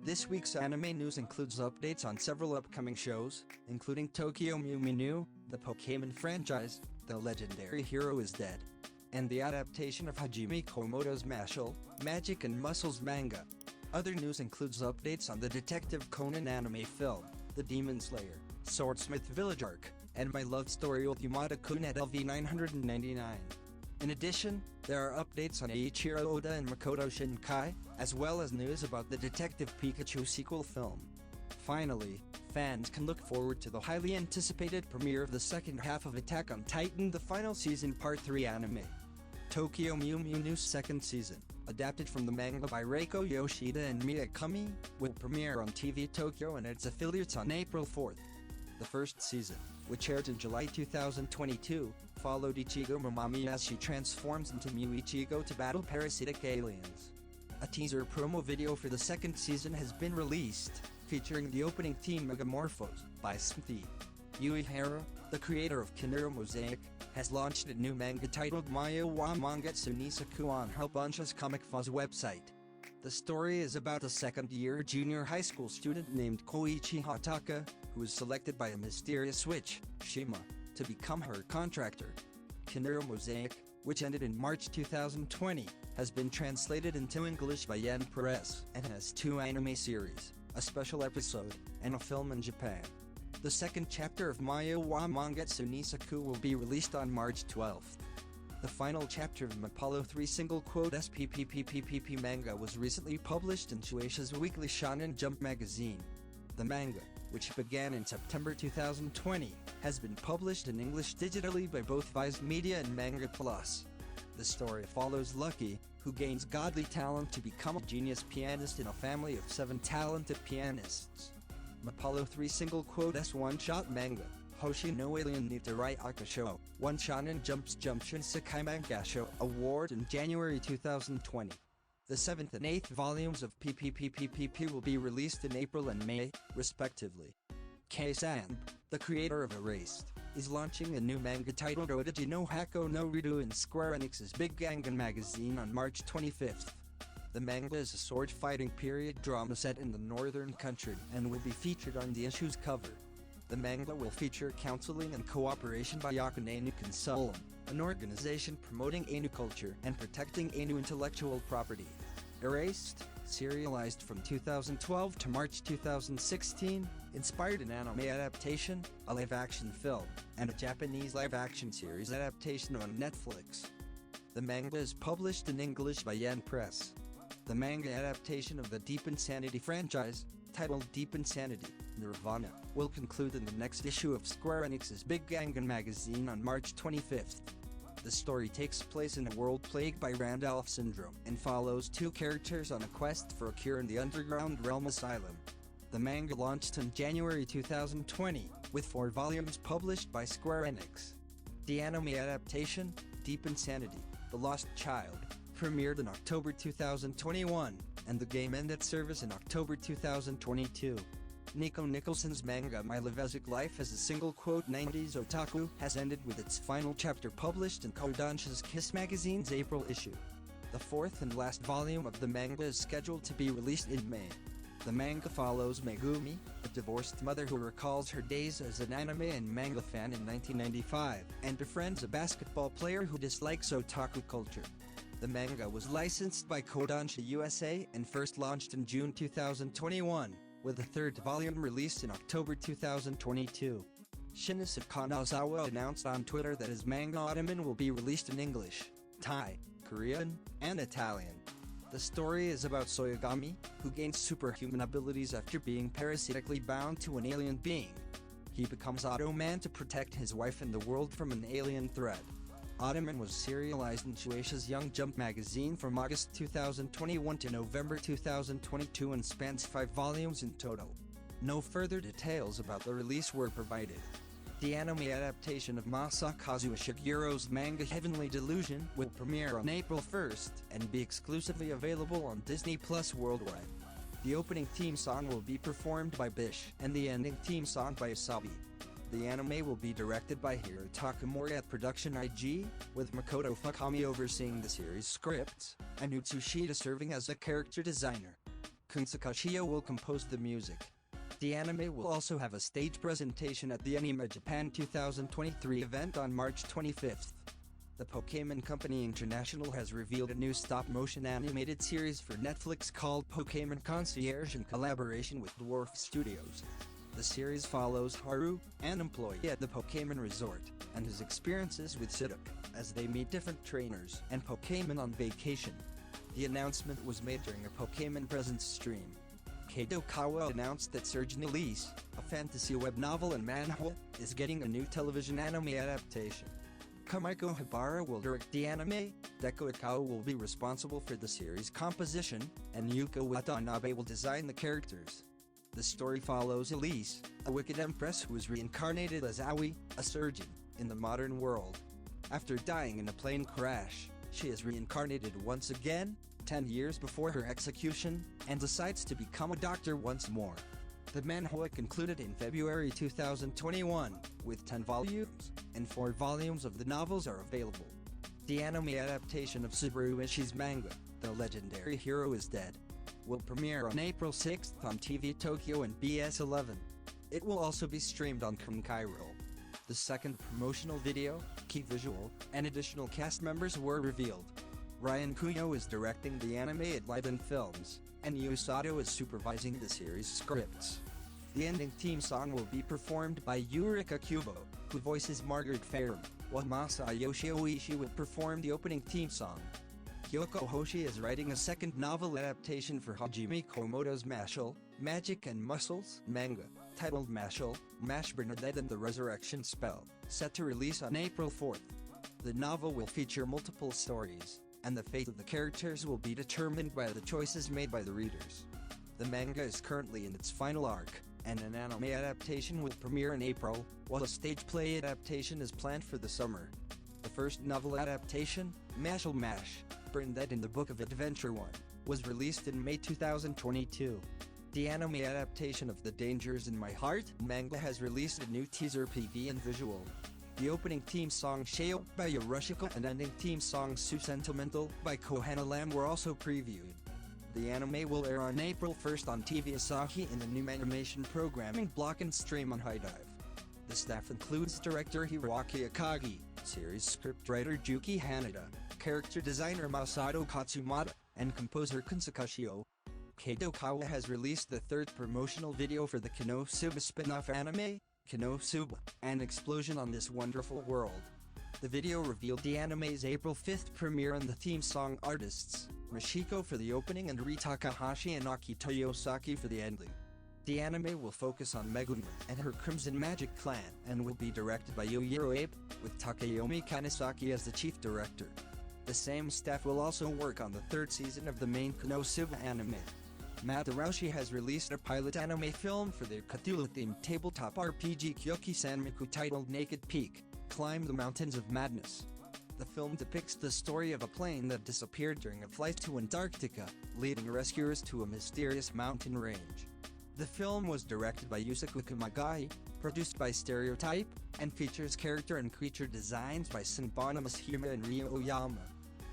This week's anime news includes updates on several upcoming shows, including Tokyo Mew Mew, the Pokémon franchise, the legendary hero is dead, and the adaptation of Hajime Kōmoto's Mashle, Magic and Muscles manga. Other news includes updates on the Detective Conan anime film, the Demonslayer, Swordsmith Village Arc, and my love story with Yamada-kun at LV 999. In addition, there are updates on Eiichiro Oda and Makoto Shinkai, as well as news about the Detective Pikachu sequel film. Finally, fans can look forward to the highly anticipated premiere of the second half of Attack on Titan, the final season Part 3 anime. Tokyo Mew Mew's second season, adapted from the manga by Reiko Yoshida and Miyakami, will premiere on TV Tokyo and its affiliates on April 4th. The first season, which aired in July 2022, followed Ichigo Momami as she transforms into Mew Ichigo to battle parasitic aliens. A teaser promo video for the second season has been released, featuring the opening theme Megamorphose by Smithy. Eiichiro, the creator of Kinero Mosaic, has launched a new manga titled Mayo wa Mangetsu Nisaku on her Bunch's Comic Fuzz website. The story is about a second-year junior high school student named Koichi Hataka, who is selected by a mysterious witch, Shima, to become her contractor. Kinero Mosaic, which ended in March 2020, has been translated into English by Yen Press and has 2 anime series, a special episode, and a film in Japan. The second chapter of Mayo wa Mangetsu Nisaku will be released on March 12th. The final chapter of Mapollo 3 single quote SPPPPPP manga was recently published in Shueisha's weekly Shonen Jump magazine. The manga, which began in September 2020, has been published in English digitally by both Vice Media and Manga Plus. The story follows Lucky, who gains godly talent to become a genius pianist in a family of 7 talented pianists. Mapollo 3 single quote S one-shot manga, Hoshi no Alien Nitarai Akasho, won Shonen Jump's Jumption Sekai Manga Show award in January 2020. The 7th and 8th volumes of PPPPPP will be released in April and May, respectively. K-Samp, the creator of Erased, is launching a new manga titled Odaji no Hako no Rido in Square Enix's Big Gangan magazine on March 25th. The manga is a sword-fighting period drama set in the northern country and will be featured on the issue's cover. The manga will feature counseling and cooperation by Yakun Ainu Consulum, an organization promoting Ainu culture and protecting Ainu intellectual property. Erased, serialized from 2012 to March 2016, inspired an anime adaptation, a live-action film, and a Japanese live-action series adaptation on Netflix. The manga is published in English by Yen Press. The manga adaptation of the Deep Insanity franchise, titled Deep Insanity, Nirvana, will conclude in the next issue of Square Enix's Big Gangan magazine on March 25th. The story takes place in a world plagued by Randolph syndrome and follows 2 characters on a quest for a cure in the underground realm asylum. The manga launched in January 2020, with 4 volumes published by Square Enix. The anime adaptation, Deep Insanity, The Lost Child, premiered in October 2021, and the game ended service in October 2022. Nico Nicholson's manga My Levezic Life as a single quote 90s otaku has ended with its final chapter published in Kodansha's Kiss magazine's April issue. The 4th and last volume of the manga is scheduled to be released in May. The manga follows Megumi, a divorced mother who recalls her days as an anime and manga fan in 1995, and befriends a basketball player who dislikes otaku culture. The manga was licensed by Kodansha USA and first launched in June 2021, with the 3rd volume released in October 2022. Shinichi Kanazawa announced on Twitter that his manga Ottoman will be released in English, Thai, Korean, and Italian. The story is about Soyagami, who gains superhuman abilities after being parasitically bound to an alien being. He becomes Ottoman to protect his wife and the world from an alien threat. Ottoman was serialized in Shueisha's Young Jump magazine from August 2021 to November 2022 and spans 5 volumes in total. No further details about the release were provided. The anime adaptation of Masakazu Ishigiro's manga Heavenly Delusion will premiere on April 1st and be exclusively available on Disney Plus worldwide. The opening theme song will be performed by Bish and the ending theme song by Asabi. The anime will be directed by Hiro Takamori at Production IG, with Makoto Fukami overseeing the series scripts, and Utsushita serving as a character designer. Kōmoto will compose the music. The anime will also have a stage presentation at the Anime Japan 2023 event on March 25th. The Pokémon Company International has revealed a new stop-motion animated series for Netflix called Pokémon Concierge in collaboration with Dwarf Studios. The series follows Haru, an employee at the Pokémon Resort, and his experiences with Psyduck, as they meet different trainers and Pokémon on vacation. The announcement was made during a Pokémon Presents stream. Kadokawa announced that Surgeon Elise, a fantasy web novel and manhwa, is getting a new television anime adaptation. Kamiko Hibara will direct the anime, Deko Ikawa will be responsible for the series composition, and Yuko Watanabe will design the characters. The story follows Elise, a wicked empress who is reincarnated as Aoi, a surgeon, in the modern world. After dying in a plane crash, she is reincarnated once again, 10 years before her execution, and decides to become a doctor once more. The manhwa concluded in February 2021, with 10 volumes, and 4 volumes of the novels are available. The anime adaptation of Subaru Ishii's manga, The Legendary Hero is Dead, will premiere on April 6th on TV Tokyo and BS11. It will also be streamed on Crunchyroll. The second promotional video, key visual, and additional cast members were revealed. Ryan Kuyo is directing the anime at Leiden Films, and Yu Sato is supervising the series scripts. The ending theme song will be performed by Yurika Kubo, who voices Margaret Fairham, while Masayoshi Oishi will perform the opening theme song. Kyoko Hoshi is writing a second novel adaptation for Hajime Kōmoto's Mashle, Magic and Muscles manga, titled Mashle, Mash Bernadette and the Resurrection Spell, set to release on April 4th. The novel will feature multiple stories, and the fate of the characters will be determined by the choices made by the readers. The manga is currently in its final arc, and an anime adaptation will premiere in April, while a stage play adaptation is planned for the summer. The first novel adaptation, Mashle Mash, Bernadette in the Book of Adventure 1, was released in May 2022. The anime adaptation of The Dangers in My Heart manga has released a new teaser PV and visual. The opening theme song Sheo by Yorushika and ending theme song Su Sentimental by Kohana Lam were also previewed. The anime will air on April 1st on TV Asahi in the new animation programming block and stream on HIDIVE. The staff includes director Hiroaki Akagi, series scriptwriter Juki Hanada, character designer Masato Katsumata, and composer Kunsakushio. Kadokawa has released the third promotional video for the Konosuba spin-off anime, Konosuba, an explosion on this wonderful world. The video revealed the anime's April 5th premiere and the theme song artists, Mashiko for the opening and Ri Takahashi and Akito Yosaki for the ending. The anime will focus on Megumi and her Crimson Magic clan and will be directed by Yoichiro Abe, with Takeyomi Kanesaki as the chief director. The same staff will also work on the third season of the main Konosuba anime. Madaraushi has released a pilot anime film for their Cthulhu-themed tabletop RPG Kyoki-Sanmiku titled Naked Peak, Climb the Mountains of Madness. The film depicts the story of a plane that disappeared during a flight to Antarctica, leading rescuers to a mysterious mountain range. The film was directed by Yusaku Kumagai, produced by Stereotype, and features character and creature designs by Sunbonymous Huma and Ryo Oyama.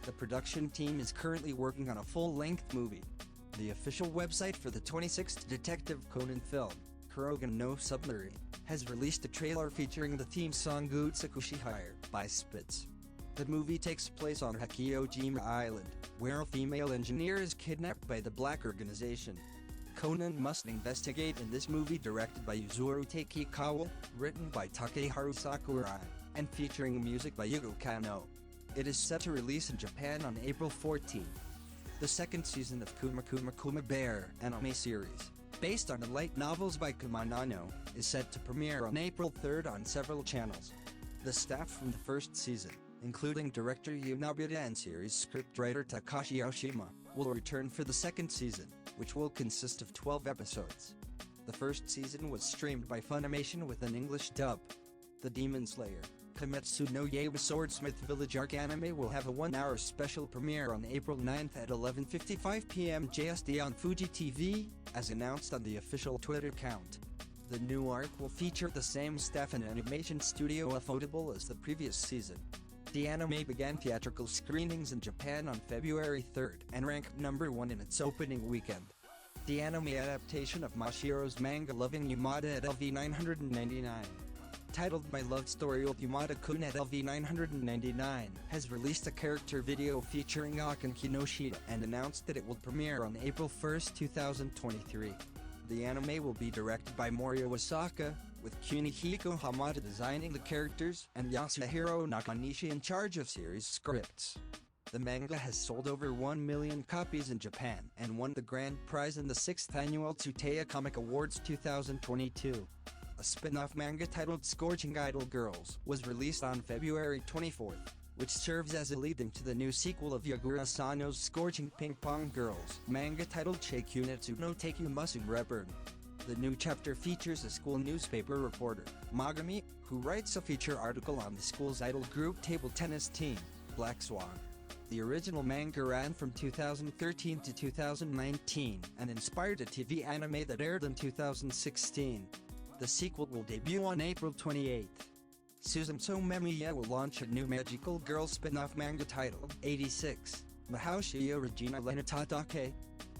The production team is currently working on a full-length movie. The official website for the 26th Detective Conan film, Kurogen no Submarine, has released a trailer featuring the theme song Gutsukushi Hire by Spitz. The movie takes place on Hakyojima Island, where a female engineer is kidnapped by the Black Organization. Conan must investigate in this movie directed by Yuzuru Takikawa, written by Takeharu Sakurai, and featuring music by Yugo Kanno. It is set to release in Japan on April 14th. The second season of Kuma Kuma Kuma Bear anime series, based on the light novels by Kumanano, is set to premiere on April 3rd on several channels. The staff from the first season, including director Yunabita and series scriptwriter Takashi Oshima, will return for the second season, which will consist of 12 episodes. The first season was streamed by Funimation with an English dub. The Demon Slayer, Kimetsu no Yaiba Swordsmith Village Arc anime will have a 1-hour special premiere on April 9th at 11:55 p.m. JST on Fuji TV, as announced on the official Twitter account. The new arc will feature the same staff and animation studio affordable as the previous season. The anime began theatrical screenings in Japan on February 3rd and ranked number 1 in its opening weekend. the anime adaptation of Mashiro's manga Loving Yamada at LV 999. Titled My Love Story with Yamada-kun at LV 999, has released a character video featuring Akan Kinoshita and announced that it will premiere on April 1, 2023. The anime will be directed by Morio Osaka, with Kunihiko Hamada designing the characters and Yasuhiro Nakanishi in charge of series scripts. The manga has sold over 1 million copies in Japan and won the grand prize in the 6th annual Tsuteya Comic Awards 2022. A spin-off manga titled Scorching Idol Girls was released on February 24th, which serves as a lead-in to the new sequel of Yagura Asano's Scorching Ping Pong Girls manga titled Cheikunetsu no Teikumasu Reborn. The new chapter features a school newspaper reporter, Magami, who writes a feature article on the school's idol group table tennis team, Black Swan. The original manga ran from 2013 to 2019 and inspired a TV anime that aired in 2016. The sequel will debut on April 28th. Suzume will launch a new magical girl spin-off manga titled 86, Mahoushio Regina Lenatadake,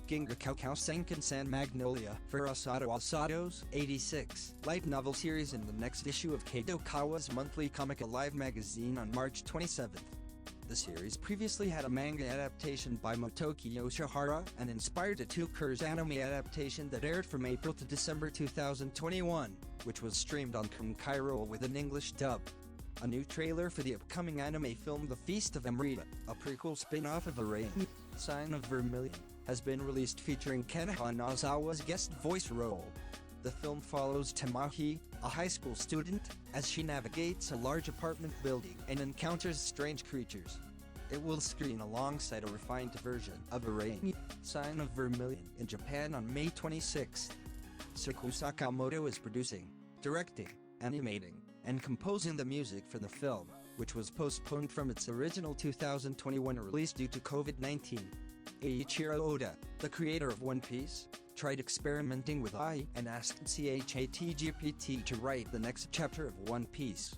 Ginga Kaukau Senkan-san Magnolia for Asado Asado's 86 light novel series in the next issue of Kadokawa's monthly Comic Alive magazine on March 27th. The series previously had a manga adaptation by Motoki Yoshihara and inspired a two-cours anime adaptation that aired from April to December 2021, which was streamed on Crunchyroll with an English dub. A new trailer for the upcoming anime film The Feast of Amrita, a prequel spin-off of Arraign, Sign of Vermilion, has been released featuring Ken Hanazawa's guest voice role. The film follows Tamahi, a high school student, as she navigates a large apartment building and encounters strange creatures. It will screen alongside a refined version of Arraign, Sign of Vermilion in Japan on May 26th. Seiko Sakamoto is producing, directing, animating, and composing the music for the film, which was postponed from its original 2021 release due to COVID-19. Eiichiro Oda, the creator of One Piece, tried experimenting with AI and asked ChatGPT to write the next chapter of One Piece.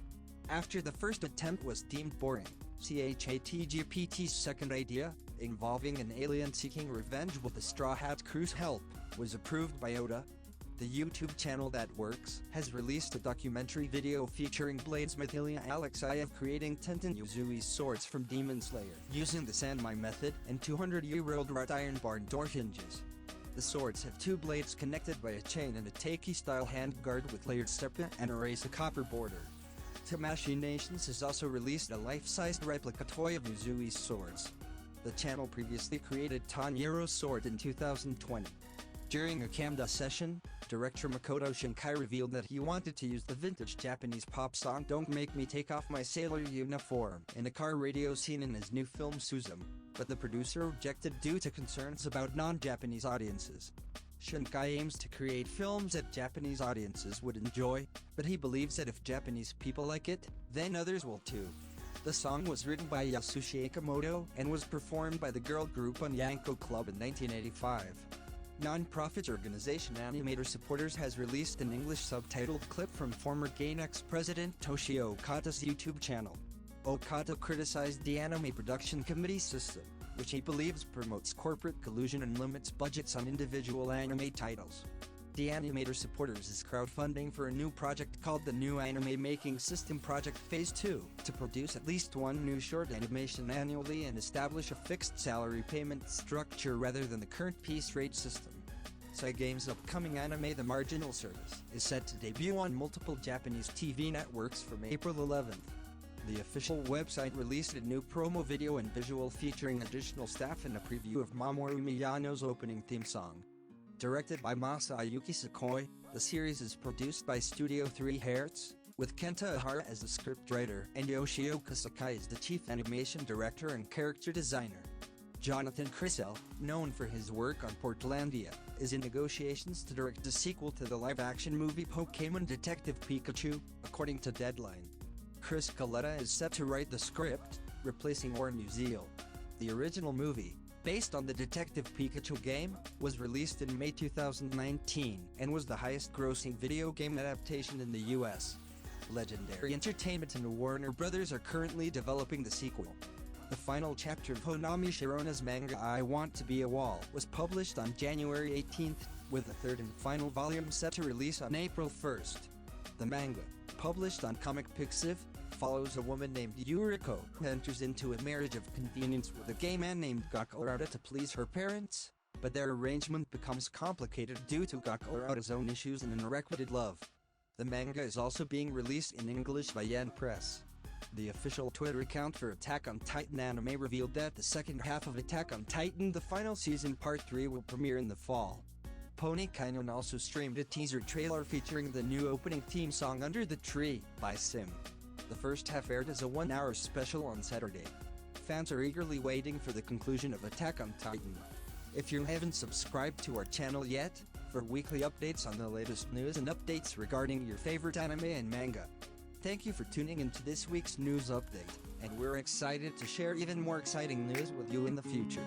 After the first attempt was deemed boring, ChatGPT's second idea, involving an alien seeking revenge with the Straw Hat Crew's help, was approved by Oda. The YouTube channel That Works has released a documentary video featuring Bladesmith Ilya Alexeyev creating Tenten Yuzui's swords from Demon Slayer using the Sanmai method and 200-year-old wrought iron barn door hinges. The swords have two blades connected by a chain and a Teiki-style handguard with layered serpent and a race copper border. Tamashii Nations has also released a life-sized replica toy of Yuzui's swords. The channel previously created Tanjiro's sword in 2020. During a Camda session, director Makoto Shinkai revealed that he wanted to use the vintage Japanese pop song Don't Make Me Take Off My Sailor Uniform in a car radio scene in his new film Suzume, but the producer objected due to concerns about non-Japanese audiences. Shinkai aims to create films that Japanese audiences would enjoy, but he believes that if Japanese people like it, then others will too. The song was written by Yasushi Ikamoto and was performed by the girl group Onyanko Club in 1985. Non-profit organization Animator Supporters has released an English subtitled clip from former Gainax president Toshio Okada's YouTube channel. Okada criticized the anime production committee system, which he believes promotes corporate collusion and limits budgets on individual anime titles. The Animator Supporters is crowdfunding for a new project called the New Anime Making System Project Phase 2 to produce at least one new short animation annually and establish a fixed salary payment structure rather than the current piece rate system. Cygame's upcoming anime The Marginal Service is set to debut on multiple Japanese TV networks from April 11th. The official website released a new promo video and visual featuring additional staff and a preview of Mamoru Miyano's opening theme song. Directed by Masayuki Sakoi, the series is produced by Studio 3 Hertz, with Kenta Ihara as the scriptwriter and Yoshioka Sakai as the chief animation director and character designer. Jonathan Crisell, known for his work on Portlandia, is in negotiations to direct a sequel to the live-action movie Pokémon Detective Pikachu, according to Deadline. Chris Coletta is set to write the script, replacing Warren Uziel. The original movie, based on the Detective Pikachu game, was released in May 2019 and was the highest-grossing video game adaptation in the US. Legendary Entertainment and Warner Brothers are currently developing the sequel. The final chapter of Honami Shirona's manga I Want to Be a Wall was published on January 18th, with the third and final volume set to release on April 1st. The manga, published on Comic Pixiv, follows a woman named Yuriko who enters into a marriage of convenience with a gay man named Gakurada to please her parents, but their arrangement becomes complicated due to Gakurada's own issues and an unrequited love. The manga is also being released in English by Yen Press. The official Twitter account for Attack on Titan anime revealed that the second half of Attack on Titan, the final season part 3, will premiere in the fall. Pony-Kainon also streamed a teaser trailer featuring the new opening theme song Under the Tree by Sim. The first half aired as a 1-hour special on Saturday. Fans are eagerly waiting for the conclusion of Attack on Titan. If you haven't subscribed to our channel yet, for weekly updates on the latest news and updates regarding your favorite anime and manga. Thank you for tuning into this week's news update, and we're excited to share even more exciting news with you in the future.